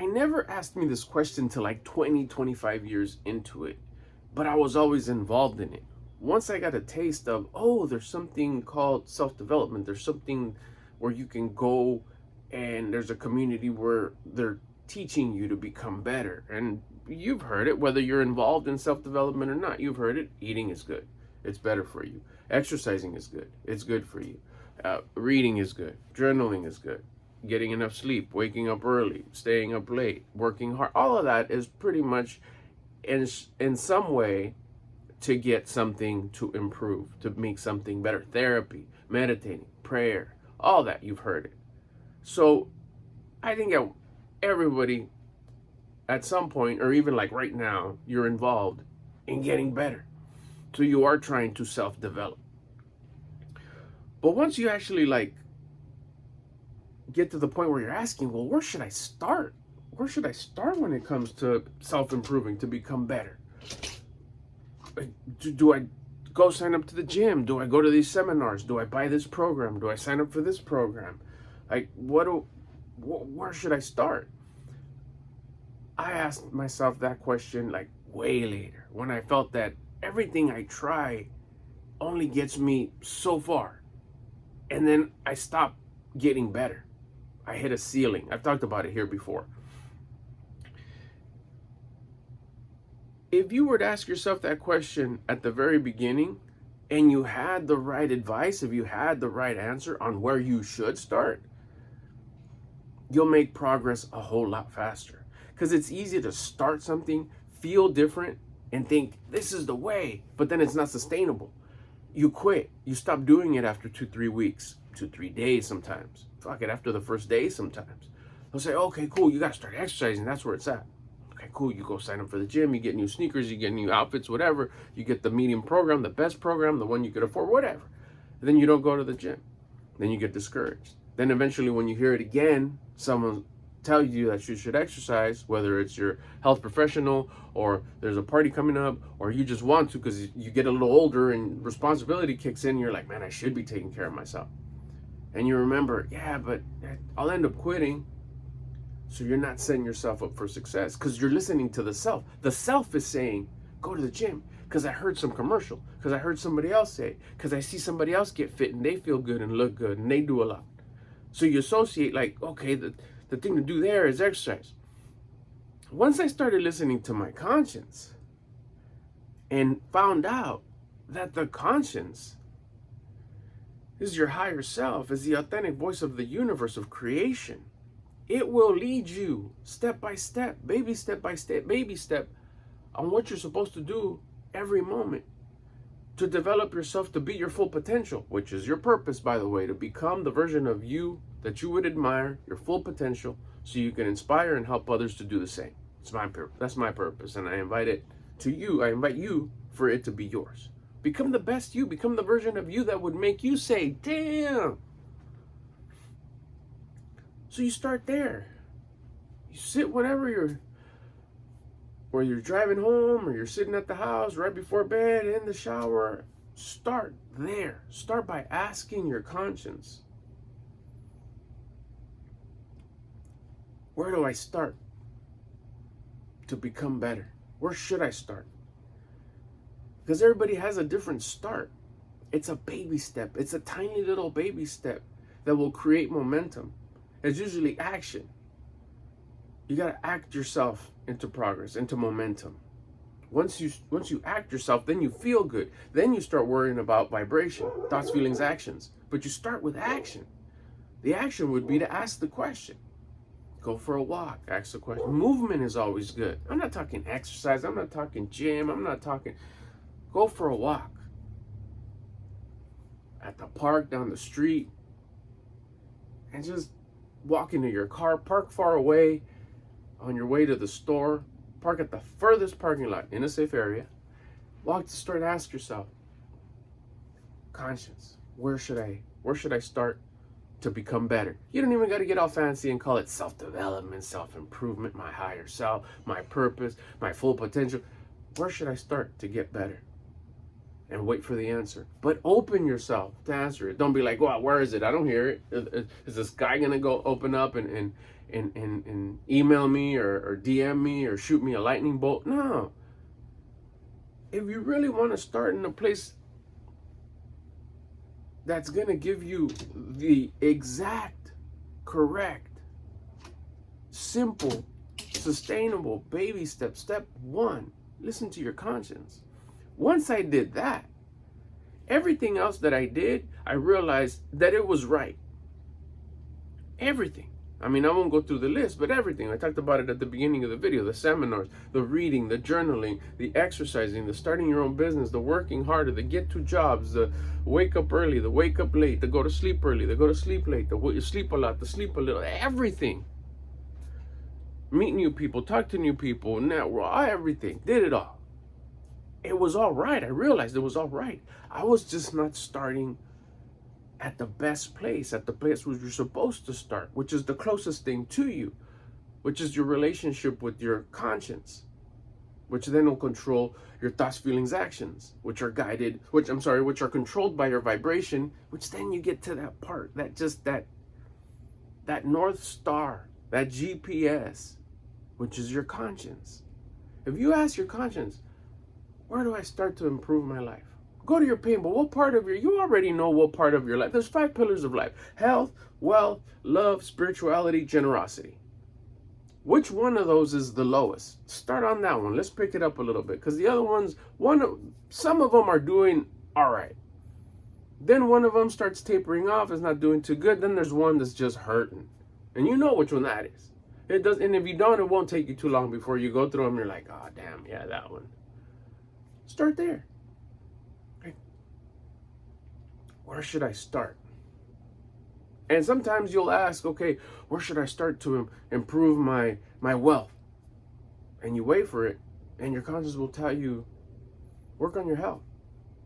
I never asked me this question till like 20, 25 years into it, but I was always involved in it. Once I got a taste of, oh, there's something called self-development, there's something where you can go and there's a community where they're teaching you to become better. And you've heard it, whether you're involved in self-development or not, you've heard it. Eating is good. It's better for you. Exercising is good. It's good for you. Reading is good. Journaling is good. Getting enough sleep, waking up early, staying up late, working hard. All of that is pretty much in some way to get something to improve, to make something better. Therapy, meditating, prayer, all that, you've heard it. So I think everybody at some point, or even like right now, you're involved in getting better. So you are trying to self-develop. But once you actually like get to the point where you're asking, well, where should I start? Where should I start when it comes to self-improving, to become better? Do I go sign up to the gym? Do I go to these seminars? Do I buy this program? Do I sign up for this program? Like, where should I start? I asked myself that question like way later, when I felt that everything I try only gets me so far. And then I stopped getting better. I hit a ceiling. I've talked about it here before. If you were to ask yourself that question at the very beginning and you had the right advice, if you had the right answer on where you should start, you'll make progress a whole lot faster. Because it's easy to start something, feel different, and think this is the way, but then it's not sustainable. You quit. You stop doing it after 2-3 weeks, 2-3 days sometimes. Fuck it, after the first day sometimes. They'll say, okay, cool, you gotta start exercising. That's where it's at. Okay, cool, you go sign up for the gym, you get new sneakers, you get new outfits, whatever. You get the medium program, the best program, the one you could afford, whatever. And then you don't go to the gym. Then you get discouraged. Then eventually when you hear it again, someone tell you that you should exercise, whether it's your health professional or there's a party coming up or you just want to because you get a little older and responsibility kicks in, you're like, man, I should be taking care of myself. And you remember, yeah, but I'll end up quitting. So you're not setting yourself up for success because you're listening to the self. The self is saying, go to the gym because I heard some commercial, because I heard somebody else say it, because I see somebody else get fit and they feel good and look good and they do a lot. So you associate like, okay, the thing to do there is exercise. Once I started listening to my conscience and found out that the conscience is your higher self, is the authentic voice of the universe, of creation, it will lead you step by step, baby step by step, baby step on what you're supposed to do every moment to develop yourself to be your full potential, which is your purpose, by the way, to become the version of you that you would admire, your full potential, so you can inspire and help others to do the same. That's my purpose, and I invite you for it to be yours. Become the best you, become the version of you that would make you say, damn. So you start there. You sit whenever you're driving home or you're sitting at the house right before bed, in the shower. Start there. Start by asking your conscience, where do I start to become better? Where should I start? Because everybody has a different start. It's a baby step. It's a tiny little baby step that will create momentum. It's usually action. You got to act yourself into progress, into momentum. Once you act yourself, then you feel good. Then you start worrying about vibration, thoughts, feelings, actions. But you start with action. The action would be to ask the question. Go for a walk, ask the question. Movement is always good. I'm not talking exercise. I'm not talking gym. I'm not talking... Go for a walk. At the park, down the street. And just walk into your car. Park far away on your way to the store. Park at the furthest parking lot in a safe area. Walk to the store and ask yourself, conscience, where should I start to become better? You don't even got to get all fancy and call it self-development, self-improvement, my higher self, my purpose, my full potential. Where should I start to get better? And wait for the answer. But open yourself to answer it. Don't be like, well, where is it? I don't hear it. Is the sky going to go open up and and email me or DM me or shoot me a lightning bolt. No. If you really want to start in a place that's going to give you the exact, correct, simple, sustainable baby step, step one, listen to your conscience. Once I did that, everything else that I did, I realized that it was right. Everything. I mean, I won't go through the list, but everything. I talked about it at the beginning of the video. The seminars, the reading, the journaling, the exercising, the starting your own business, the working harder, the get to jobs, the wake up early, the wake up late, the go to sleep early, the go to sleep late, the sleep a lot, the sleep a little, everything. Meet new people, talk to new people, network, everything. Did it all. It was all right. I realized it was all right. I was just not starting at the best place, at the place where you're supposed to start, which is the closest thing to you, which is your relationship with your conscience, which then will control your thoughts, feelings, actions, which are controlled by your vibration, which then you get to that part, that North Star, that GPS, which is your conscience. If you ask your conscience, where do I start to improve my life? Go to your pain, but you already know what part of your life. There's 5 pillars of life: health, wealth, love, spirituality, generosity. Which one of those is the lowest? Start on that one. Let's pick it up a little bit, because the other ones, some of them are doing all right. Then one of them starts tapering off, is not doing too good. Then there's one that's just hurting. And you know which one that is. It does, and if you don't, it won't take you too long before you go through them. You're like, oh, damn, yeah, that one. Start there. Where should I start? And sometimes you'll ask, okay, where should I start to improve my wealth? And you wait for it, and your conscience will tell you, work on your health.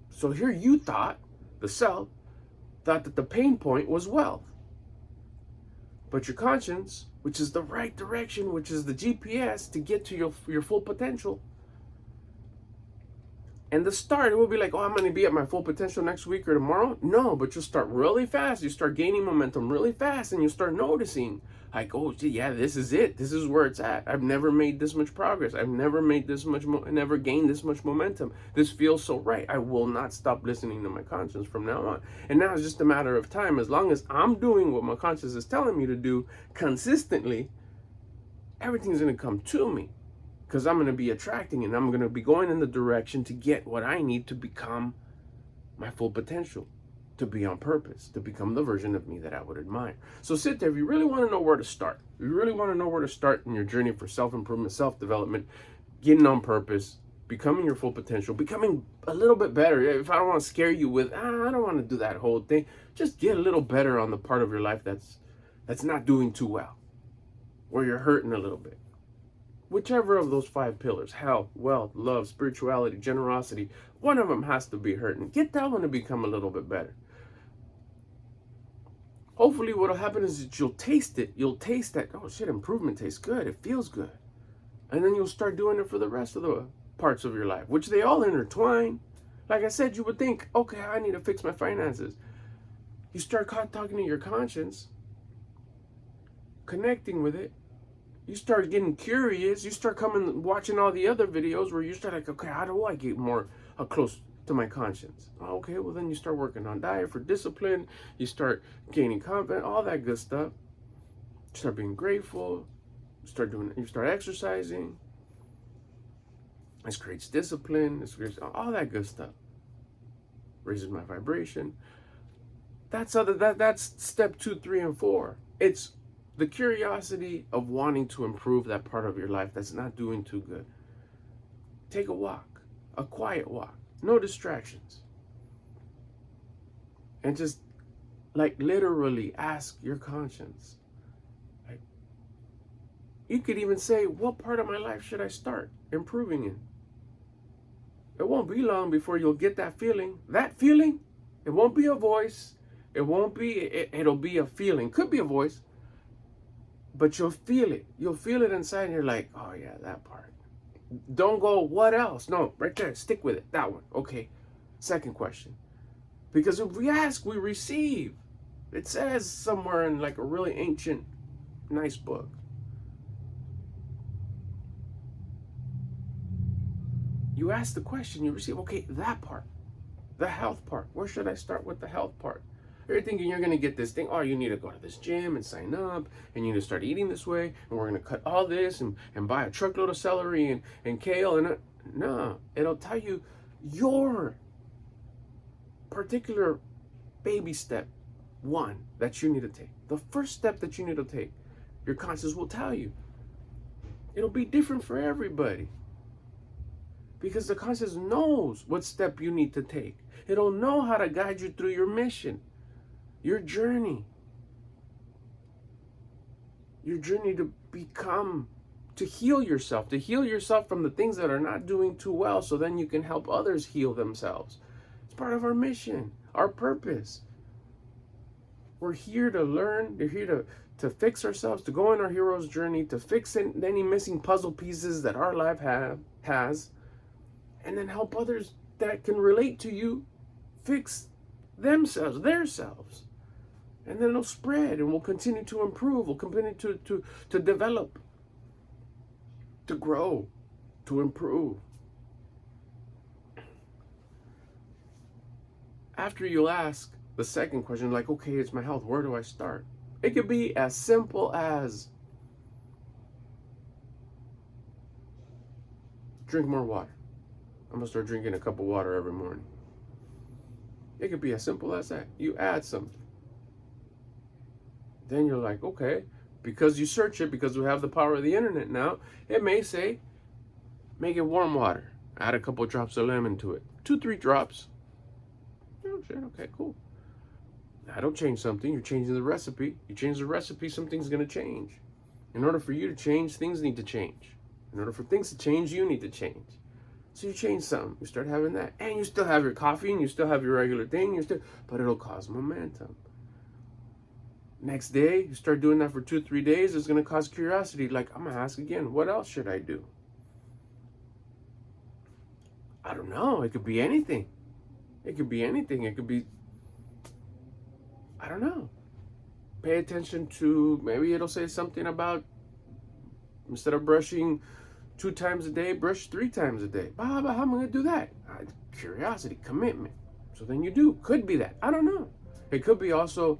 So here you thought, the self, thought that the pain point was wealth. But your conscience, which is the right direction, which is the GPS to get to your full potential, and the start, it will be like, oh, I'm going to be at my full potential next week or tomorrow. No, but you'll start really fast. You start gaining momentum really fast, and you start noticing, like, oh, yeah, this is it. This is where it's at. I've never made this much progress. I've never made this much, never gained this much momentum. This feels so right. I will not stop listening to my conscience from now on. And now it's just a matter of time. As long as I'm doing what my conscience is telling me to do consistently, everything's going to come to me. Because I'm going to be attracting and I'm going to be going in the direction to get what I need to become my full potential, to be on purpose, to become the version of me that I would admire. So sit there. If you really want to know where to start, if you really want to know where to start in your journey for self-improvement, self-development, getting on purpose, becoming your full potential, becoming a little bit better. If I don't want to scare you with, I don't want to do that whole thing, just get a little better on the part of your life that's not doing too well, where you're hurting a little bit. Whichever of those 5 pillars, health, wealth, love, spirituality, generosity, one of them has to be hurting. Get that one to become a little bit better. Hopefully what'll happen is that you'll taste it. You'll taste that, oh shit, improvement tastes good. It feels good. And then you'll start doing it for the rest of the parts of your life, which they all intertwine. Like I said, you would think, okay, I need to fix my finances. You start talking to your conscience, connecting with it. You start getting curious. You start watching all the other videos where you start like, okay, how do I get more close to my conscience? Okay, well then you start working on diet for discipline. You start gaining confidence, all that good stuff. You start being grateful. You start exercising. This creates discipline. This creates all that good stuff. Raises my vibration. That's step 2, 3, and 4. It's the curiosity of wanting to improve that part of your life that's not doing too good. Take a walk, a quiet walk, no distractions. And just like literally ask your conscience. Like, you could even say, what part of my life should I start improving in? It won't be long before you'll get that feeling. That feeling, it won't be a voice. It'll be a feeling. Could be a voice. But you'll feel it. You'll feel it inside and you're like, oh yeah, that part. Don't go, what else? No, right there, stick with it, that one. Okay, second question. Because if we ask, we receive. It says somewhere in like a really ancient Nice book. You ask the question, you receive, okay, that part, the health part. Where should I start with the health part? You're thinking you're going to get this thing. Oh, you need to go to this gym and sign up, and you need to start eating this way, and we're going to cut all this and buy a truckload of celery and kale. And no, it'll tell you your particular baby step one that you need to take. The first step that you need to take, your conscience will tell you. It'll be different for everybody. Because the conscience knows what step you need to take. It'll know how to guide you through your mission, your journey to become, to heal yourself from the things that are not doing too well, so then you can help others heal themselves. It's part of our mission, our purpose. We're here to learn, we're here to fix ourselves, to go on our hero's journey, to fix any missing puzzle pieces that our life has, and then help others that can relate to you fix themselves, their selves. And then it'll spread, and we'll continue to improve, we'll continue to develop, to grow, to improve. After you'll ask the second question, like, okay, it's my health, where do I start? It could be as simple as drink more water. I'm gonna start drinking a cup of water every morning. It could be as simple as that. You add something. Then you're like, okay, because you search it, because we have the power of the internet now, it may say, make it warm water. Add a couple drops of lemon to it. 2-3 drops. Oh shit, okay, cool. That'll change something. You're changing the recipe. You change the recipe, something's gonna change. In order for you to change, things need to change. In order for things to change, you need to change. So you change something, you start having that, and you still have your coffee, and you still have your regular thing, but it'll cause momentum. Next day, you start doing that for 2-3 days, it's gonna cause curiosity, like, I'm gonna ask again, what else should I do? I don't know, it could be anything. It could be anything, it could be, I don't know. Pay attention to, maybe it'll say something about, instead of brushing 2 times a day, brush 3 times a day. How am I gonna do that? Curiosity, commitment. So then you do. Could be that. I don't know. It could be also,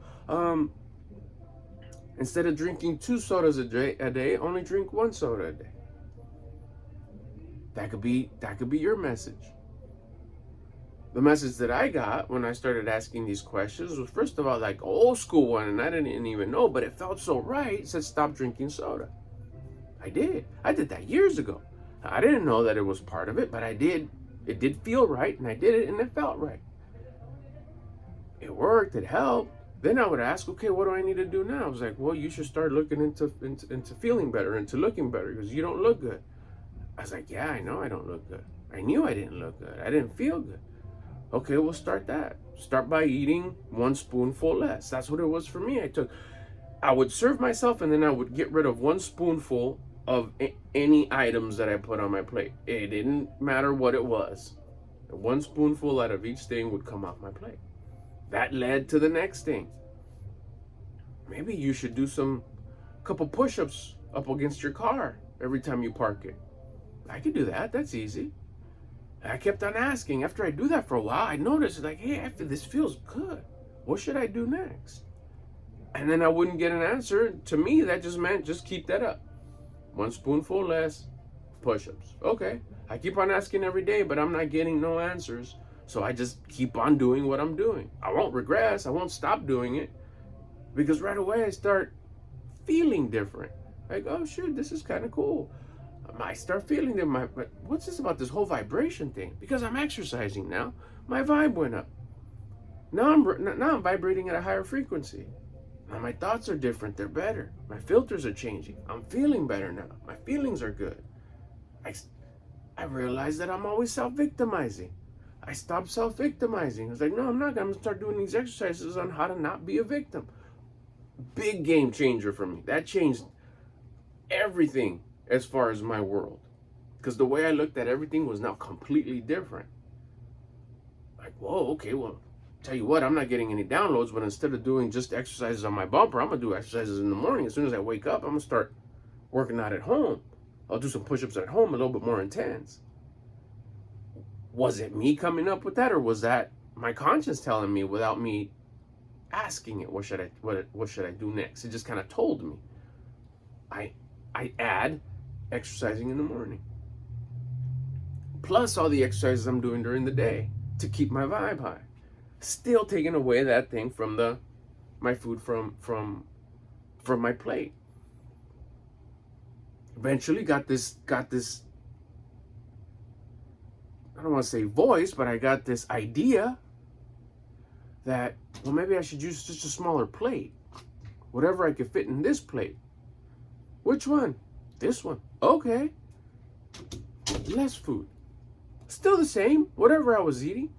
instead of drinking 2 sodas a day, only drink 1 soda a day. That could be your message. The message that I got when I started asking these questions was, first of all, like old school one, and I didn't even know, but it felt so right. It said, stop drinking soda. I did that years ago. I didn't know that it was part of it, but I did. It did feel right, and I did it, and it felt right. It worked, it helped. Then I would ask, okay, what do I need to do now? I was like, well, you should start looking into feeling better, into looking better, because you don't look good. I was like, yeah, I know I don't look good. I knew I didn't look good. I didn't feel good. Okay, we'll start that. Start by eating 1 spoonful less. That's what it was for me. I would serve myself, and then I would get rid of 1 spoonful of any items that I put on my plate. It didn't matter what it was. 1 spoonful out of each thing would come off my plate. That led to the next thing. Maybe you should do couple push-ups up against your car every time you park it. I could do that. That's easy. And I kept on asking. After I do that for a while, I noticed, like, hey, after this feels good. What should I do next? And then I wouldn't get an answer. To me, that just meant just keep that up. 1 spoonful less, push-ups. Okay. I keep on asking every day, but I'm not getting no answers. So I just keep on doing what I'm doing. I won't regress. I won't stop doing it. Because right away I start feeling different. Like, oh shoot, this is kind of cool. I start feeling that what's this about this whole vibration thing? Because I'm exercising now, my vibe went up. Now I'm vibrating at a higher frequency. Now my thoughts are different, they're better. My filters are changing. I'm feeling better now. My feelings are good. I realized that I'm always self-victimizing. I stopped self-victimizing. I was like, no, I'm not. I'm going to start doing these exercises on how to not be a victim. Big game changer for me. That changed everything as far as my world. Because the way I looked at everything was now completely different. Like, whoa, okay, well, tell you what, I'm not getting any downloads, but instead of doing just exercises on my bumper, I'm going to do exercises in the morning. As soon as I wake up, I'm going to start working out at home. I'll do some push-ups at home, a little bit more intense. Was it me coming up with that, or was that my conscience telling me without me asking it, what should I do next? It just kind of told me. I add exercising in the morning, plus all the exercises I'm doing during the day to keep my vibe high. Still taking away that thing from my food from my plate. Eventually got this, I don't want to say voice, but I got this idea that, well, maybe I should use just a smaller plate. Whatever I could fit in this plate. Which one? This one. Okay. Less food. Still the same, whatever I was eating.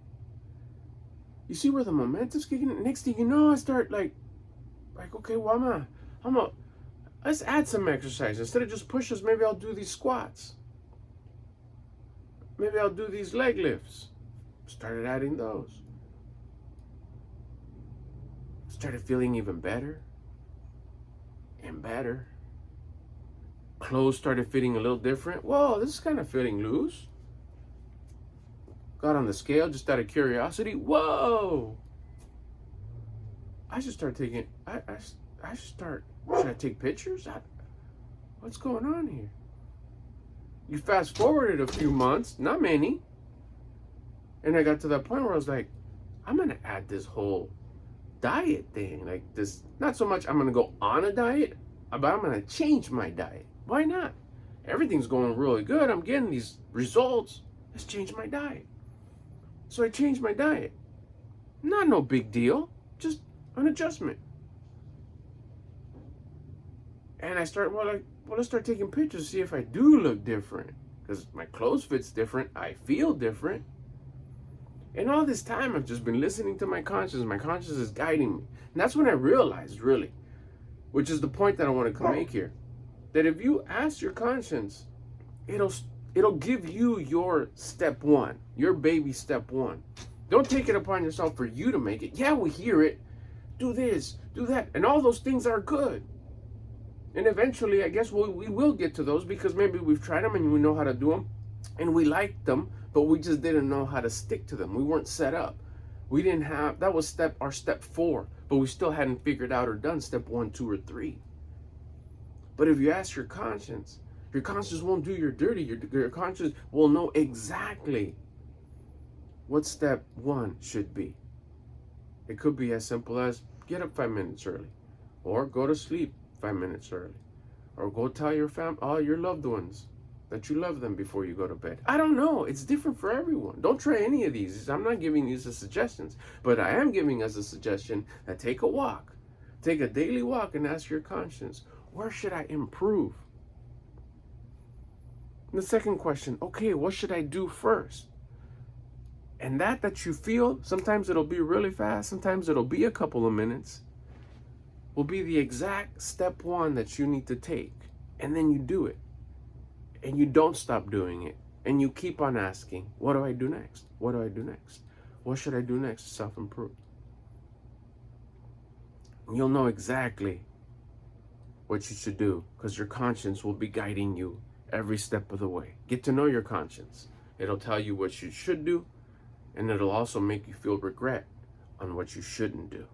You see where the momentum's kicking in? Next thing you know, I start like, okay, well, let's add some exercise. Instead of just push-ups, maybe I'll do these squats. Maybe I'll do these leg lifts. Started adding those. Started feeling even better and better. Clothes started fitting a little different. Whoa, this is kind of fitting loose. Got on the scale just out of curiosity. Whoa! I should start taking. Should I take pictures? What's going on here? You fast forwarded a few months, not many, and I got to that point where I was like, I'm gonna add this whole diet thing. Like this, not so much I'm gonna go on a diet, but I'm gonna change my diet. Why not? Everything's going really good. I'm getting these results. Let's change my diet. So I changed my diet. Not no big deal, just an adjustment. And I start, let's start taking pictures to see if I do look different. Because my clothes fits different, I feel different. And all this time I've just been listening to my conscience. My conscience is guiding me. And that's when I realized, really, which is the point that I want to make here, that if you ask your conscience, it'll give you your step one, your baby step one. Don't take it upon yourself for you to make it. Yeah, we hear it. Do this, do that. And all those things are good. And eventually, I guess we will get to those because maybe we've tried them and we know how to do them. And we liked them, but we just didn't know how to stick to them. We weren't set up. We didn't have, that was our step 4. But we still hadn't figured out or done step 1, 2, or 3. But if you ask your conscience won't do your dirty. Your conscience will know exactly what step 1 should be. It could be as simple as get up 5 minutes early, or go to sleep 5 minutes early, or go tell all your loved ones that you love them before you go to bed. I don't know. It's different for everyone. Don't try any of these. I'm not giving these as suggestions, but I am giving us a suggestion that take a walk. Take a daily walk and ask your conscience, where should I improve? And the second question, okay, what should I do first? And that you feel, sometimes it'll be really fast, sometimes it'll be a couple of minutes, will be the exact step 1 that you need to take. And then you do it. And you don't stop doing it. And you keep on asking, what do I do next? What do I do next? What should I do next to self-improve? And you'll know exactly what you should do because your conscience will be guiding you every step of the way. Get to know your conscience. It'll tell you what you should do, and it'll also make you feel regret on what you shouldn't do.